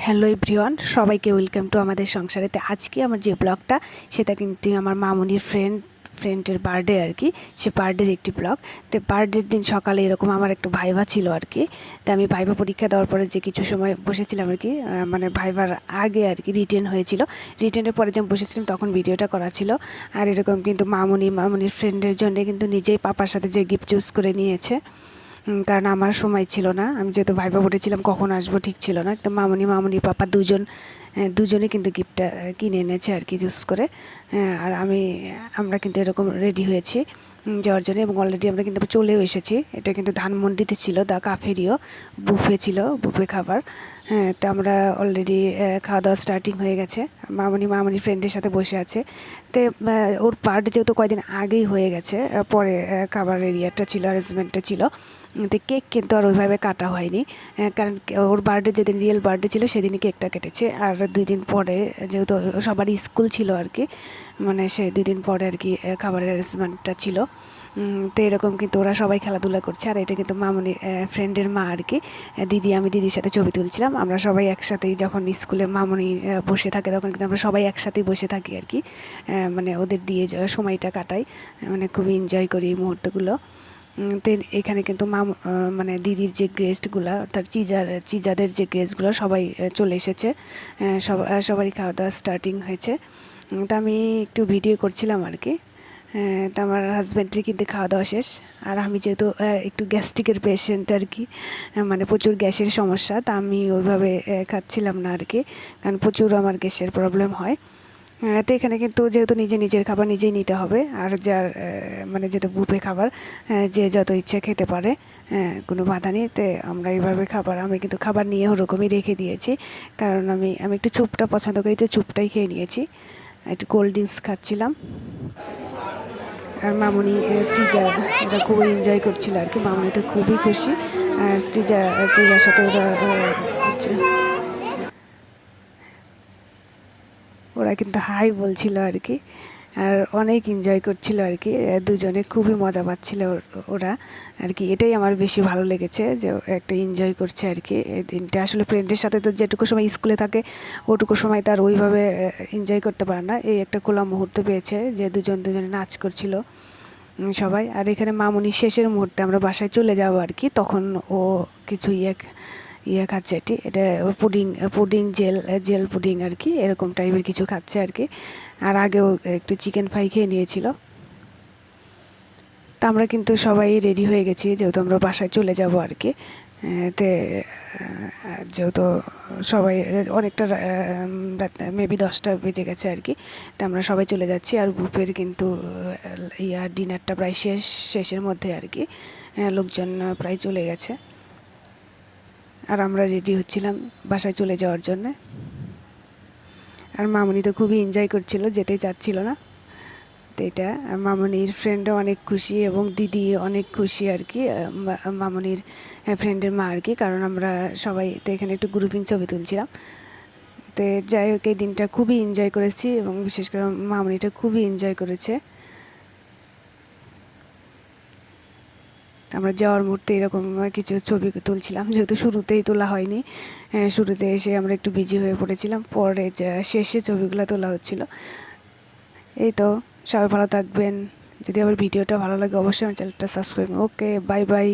Hello everyone, সবাইকে welcome to আমাদের সংসারেতে। আজকে আমার যে ব্লগটা সেটা কিন্তু আমার মামুনির ফ্রেন্ডের বার্থডে আর কি, সে বার্থডের একটি ব্লগ। তো বার্থডের দিন সকালে এরকম আমার একটা ভাইভা ছিল আর কি। তো আমি ভাইভা পরীক্ষা দেওয়ার পরে যে কিছু সময় বসেছিলাম আর কি, মানে ভাইভার আগে আর কি রিটেন হয়েছিল। রিটেনের পরে যে বসেছিলাম তখন ভিডিওটা করা ছিল। আর এরকম কিন্তু মামুনির ফ্রেন্ডের জন্যে কিন্তু নিজেই পাপার সাথে যে গিফট চুজ করে নিয়েছে, কারণ আমার সময় ছিল না। আমি যেহেতু ভাইভা পড়েছিলাম, কখন আসবো ঠিক ছিল না। তো মামুনি পাপা দুজনে কিন্তু গিফটটা কিনে এনেছে আর কি চুজ করে। আর আমরা কিন্তু এরকম রেডি হয়েছি যাওয়ার জন্য, এবং অলরেডি আমরা কিন্তু চলেও এসেছি। এটা কিন্তু ধানমন্ডিতে ছিল, দ্য কাফেরিও বুফে ছিল, বুফে খাবার। হ্যাঁ, তো আমরা অলরেডি খাওয়া দাওয়া স্টার্টিং হয়ে গেছে। মামুনি ফ্রেন্ডের সাথে বসে আছে। তো ওর পার্ট যেহেতু কয়েকদিন আগেই হয়ে গেছে, পরে খাবার এরিয়াটা ছিল, অ্যারেঞ্জমেন্টটা ছিল। তো কেক কিন্তু আর ওইভাবে কাটা হয়নি, কারণ ওর বার্থডে যেদিন রিয়েল বার্থডে ছিল সেদিনই কেকটা কেটেছে। আর 2 দিন পরে যেহেতু সবারই স্কুল ছিল আর কি, মানে সে 2 দিন পরে আর কি খাবারের অ্যারেঞ্জমেন্টটা ছিল। তো এরকম কিন্তু ওরা সবাই খেলাধুলা করছে। আর এটা কিন্তু মামুনির ফ্রেন্ডের মা আর কি, আমি দিদির সাথে ছবি তুলছিলাম। আমরা সবাই একসাথেই, যখন স্কুলে মামুনি বসে থাকে তখন কিন্তু আমরা সবাই একসাথেই বসে থাকি আর কি, মানে ওদের দিয়ে সময়টা কাটাই, মানে খুবই এনজয় করি এই মুহূর্তগুলো। তো এখানে কিন্তু মানে দিদির যে গেস্টগুলো, অর্থাৎ চিজাদের যে গেস্টগুলো সবাই চলে এসেছে। সবারই খাওয়া দাওয়া স্টার্টিং হয়েছে। তো আমি একটু ভিডিও করছিলাম আর কি। তো আমার হাজব্যান্ডের কিন্তু খাওয়া দাওয়া শেষ। আর আমি যেহেতু একটু গ্যাস্ট্রিকের পেশেন্ট আর কি, মানে প্রচুর গ্যাসের সমস্যা, তা আমি ওইভাবে খাচ্ছিলাম না আর কি, কারণ প্রচুর আমার গ্যাসের প্রবলেম হয়। তো এখানে কিন্তু যেহেতু নিজের খাবার নিজেই নিতে হবে, আর যার মানে যেহেতু বুফে খাবার, যে যত ইচ্ছে খেতে পারে, কোনো বাধা নেই। তো আমরা এইভাবে আমি কিন্তু খাবার নিয়ে ওরকমই রেখে দিয়েছি, কারণ আমি একটু চুপটা পছন্দ করি, তো চুপটাই খেয়ে নিয়েছি। একটু কোল্ড ড্রিঙ্কস খাচ্ছিলাম। আর মামুনি শ্রীজা এটা খুবই এনজয় করছিল আর কি। মামুনি তো খুবই খুশি, আর শ্রীজার সাথে ওরা কিন্তু হাই বলছিল আর কি, আর অনেক এনজয় করছিল আর কি। দুজনে খুবই মজা পাচ্ছিল ওরা আর কি। এটাই আমার বেশি ভালো লেগেছে, যে একটা এনজয় করছে আর কি এই দিনটা। আসলে ফ্রেন্ডের সাথে তো যেটুকু সময় স্কুলে থাকে ওটুকু সময় তার ওইভাবে এনজয় করতে পারে না। এই একটা খোলা মুহূর্ত পেয়েছে, যে দুজনে নাচ করছিল সবাই। আর এখানে মামুনি শেষের মুহূর্তে আমরা বাসায় চলে যাবো আর কি, তখন ও কিছু খাচ্ছে। এটা পুডিং জেল পুডিং আর কি, এরকম টাইপের কিছু খাচ্ছে আর কি। আর আগেও একটু চিকেন ফ্রাই খেয়ে নিয়েছিল। তা আমরা কিন্তু সবাই রেডি হয়ে গেছি, যেহেতু আমরা বাসায় চলে যাব আর কি। তে যেহেতু সবাই অনেকটা মেবি 10টা বেজে গেছে আর কি, তা আমরা সবাই চলে যাচ্ছি। আর বুফের কিন্তু ডিনারটা প্রায় শেষের মধ্যে আর কি, লোকজন প্রায় চলে গেছে। আর আমরা রেডি হচ্ছিলাম বাসায় চলে যাওয়ার জন্যে। আর মামুনি তো খুবই এনজয় করছিল, যেতে চাচ্ছিল না। তো এটা মামুনির ফ্রেন্ডও অনেক খুশি, এবং দিদি অনেক খুশি আর কি, মামুনির ফ্রেন্ডের মা আর কি, কারণ আমরা সবাই তো এখানে একটু গ্রুপিং ছবি তুলছিলাম। তো যাই হোক, এই দিনটা খুবই এনজয় করেছি, এবং বিশেষ করে মামুনিটা খুবই এনজয় করেছে। আমরা যাওয়ার মুহূর্তে এরকম কিছু ছবি তুলছিলাম, যেহেতু শুরুতেই তোলা হয়নি। শুরুতে এসে আমরা একটু বিজি হয়ে পড়েছিলাম, পরে শেষে ছবিগুলো তোলা হচ্ছিল। এই তো, সবাই ভালো থাকবেন। যদি আবার ভিডিওটা ভালো লাগে অবশ্যই আমার চ্যানেলটা সাবস্ক্রাইব। ওকে, বাই বাই।